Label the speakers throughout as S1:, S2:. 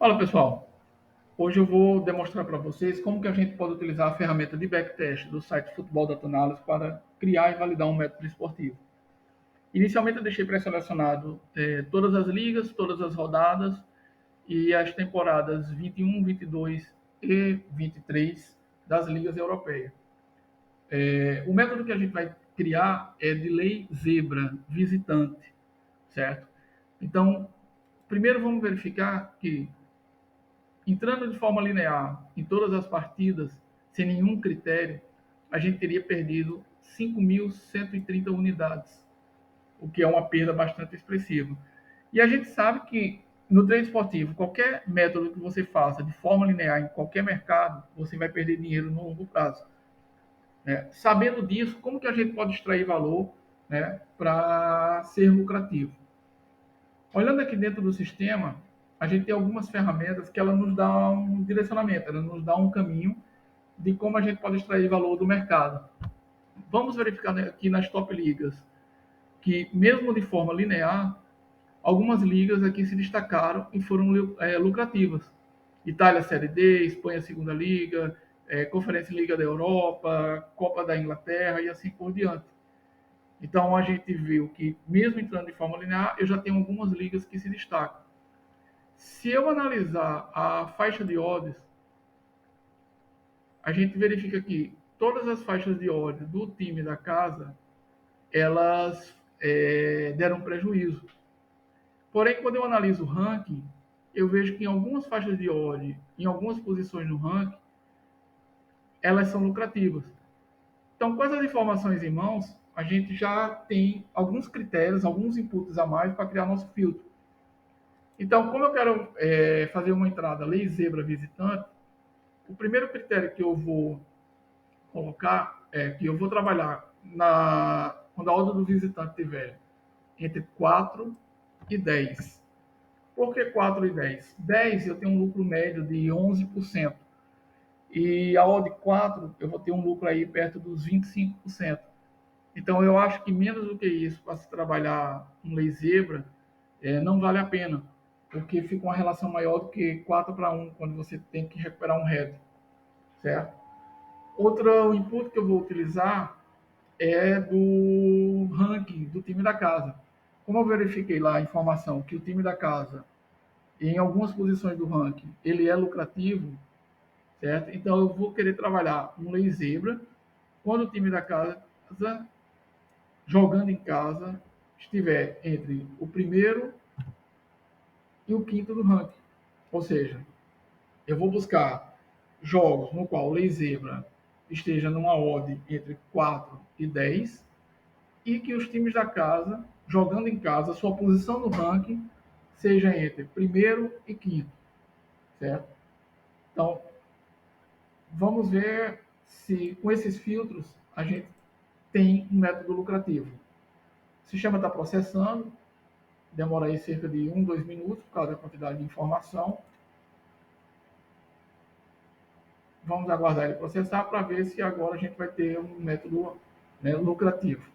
S1: Fala pessoal, hoje eu vou demonstrar para vocês como que a gente pode utilizar a ferramenta de backtest do site Futebol Data Analysis para criar e validar um método esportivo. Inicialmente eu deixei pré-selecionado todas as ligas, todas as rodadas e as temporadas 21, 22 e 23 das ligas europeias. O método que a gente vai criar é de lei zebra visitante, certo? Então, primeiro vamos verificar que entrando de forma linear em todas as partidas, sem nenhum critério, a gente teria perdido 5.130 unidades, o que é uma perda bastante expressiva. E a gente sabe que no treino esportivo, qualquer método que você faça de forma linear em qualquer mercado, você vai perder dinheiro no longo prazo. Sabendo disso, como que a gente pode extrair valor, para ser lucrativo? Olhando aqui dentro do sistema, a gente tem algumas ferramentas que ela nos dá um direcionamento, ela nos dá um caminho de como a gente pode extrair valor do mercado. Vamos verificar aqui nas top ligas que, mesmo de forma linear, algumas ligas aqui se destacaram e foram lucrativas. Itália Série D, Espanha Segunda Liga, Conferência Liga da Europa, Copa da Inglaterra e assim por diante. Então a gente viu que, mesmo entrando de forma linear, eu já tenho algumas ligas que se destacam. Se eu analisar a faixa de odds, a gente verifica que todas as faixas de odds do time da casa, elas deram prejuízo. Porém, quando eu analiso o ranking, eu vejo que em algumas faixas de odds, em algumas posições no ranking, elas são lucrativas. Então, com essas informações em mãos, a gente já tem alguns critérios, alguns inputs a mais para criar nosso filtro. Então, como eu quero fazer uma entrada lei zebra visitante, o primeiro critério que eu vou colocar que eu vou trabalhar quando a ordem do visitante estiver entre 4 e 10. Por que 4 e 10? 10 eu tenho um lucro médio de 11%. E a odd 4 eu vou ter um lucro aí perto dos 25%. Então eu acho que menos do que isso para se trabalhar um lei zebra não vale a pena, porque fica uma relação maior do que 4-1 quando você tem que recuperar um head, certo? Outro input que eu vou utilizar é do ranking do time da casa. Como eu verifiquei lá a informação que o time da casa, em algumas posições do ranking, ele é lucrativo, certo? Então eu vou querer trabalhar um lei zebra quando o time da casa, jogando em casa, estiver entre o primeiro e o quinto do ranking. Ou seja, eu vou buscar jogos no qual o lei zebra esteja numa odd entre 4 e 10 e que os times da casa, jogando em casa, sua posição no ranking seja entre primeiro e quinto, certo? Então, vamos ver se com esses filtros a gente tem um método lucrativo. O sistema está processando, demora aí cerca de 2 minutos por causa da quantidade de informação. Vamos aguardar ele processar para ver se agora a gente vai ter um método lucrativo.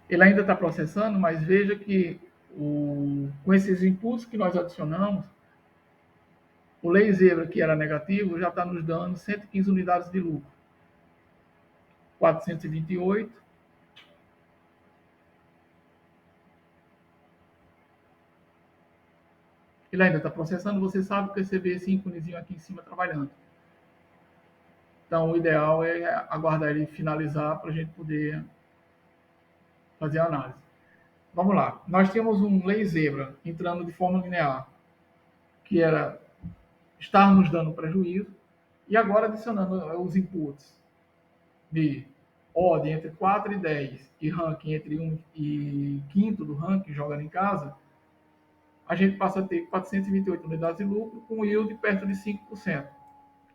S1: Ele ainda está processando, mas veja que com esses inputs que nós adicionamos, o lei zebra, que era negativo, já está nos dando 115 unidades de lucro. 428. Ele ainda está processando, você sabe que você vê esse íconezinho aqui em cima trabalhando. Então, o ideal é aguardar ele finalizar para a gente poder fazer a análise. Vamos lá. Nós temos um lei zebra entrando de forma linear, que era estar nos dando prejuízo, e agora adicionando os inputs de odd entre 4 e 10 e ranking entre 1 e quinto do ranking jogando em casa, a gente passa a ter 428 unidades de lucro com yield perto de 5%,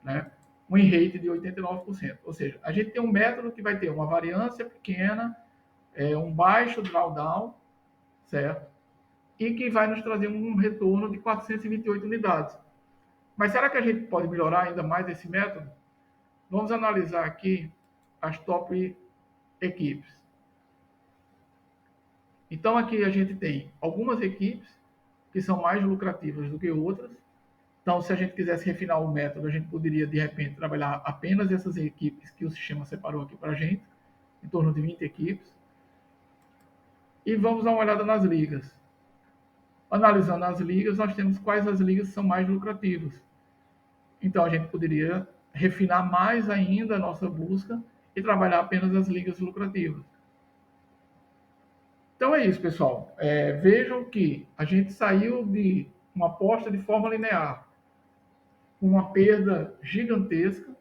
S1: né? Um rate de 89%. Ou seja, a gente tem um método que vai ter uma variância pequena, um baixo drawdown, certo? E que vai nos trazer um retorno de 428 unidades. Mas será que a gente pode melhorar ainda mais esse método? Vamos analisar aqui as top equipes. Então aqui a gente tem algumas equipes que são mais lucrativas do que outras. Então, se a gente quisesse refinar o método, a gente poderia, de repente, trabalhar apenas essas equipes que o sistema separou aqui para a gente, em torno de 20 equipes. E vamos dar uma olhada nas ligas. Analisando as ligas, nós temos quais as ligas são mais lucrativas. Então, a gente poderia refinar mais ainda a nossa busca e trabalhar apenas as ligas lucrativas. Então é isso, pessoal. Vejam que a gente saiu de uma aposta de forma linear, com uma perda gigantesca,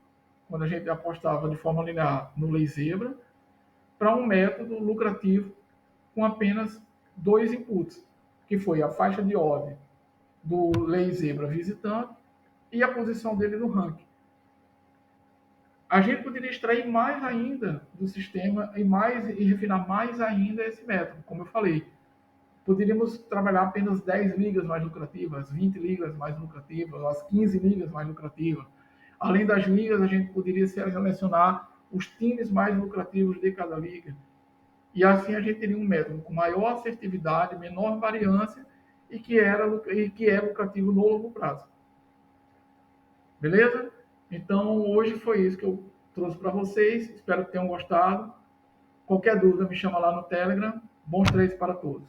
S1: quando a gente apostava de forma linear no Lei Zebra, para um método lucrativo com apenas dois inputs, que foi a faixa de odd do Lei Zebra visitante e a posição dele no ranking. A gente poderia extrair mais ainda do sistema e refinar mais ainda esse método, como eu falei. Poderíamos trabalhar apenas 10 ligas mais lucrativas, 20 ligas mais lucrativas, as 15 ligas mais lucrativas. Além das ligas, a gente poderia selecionar os times mais lucrativos de cada liga. E assim a gente teria um método com maior assertividade, menor variância e que é lucrativo no longo prazo. Beleza? Então, hoje foi isso que eu trouxe para vocês. Espero que tenham gostado. Qualquer dúvida, me chama lá no Telegram. Bons trades para todos.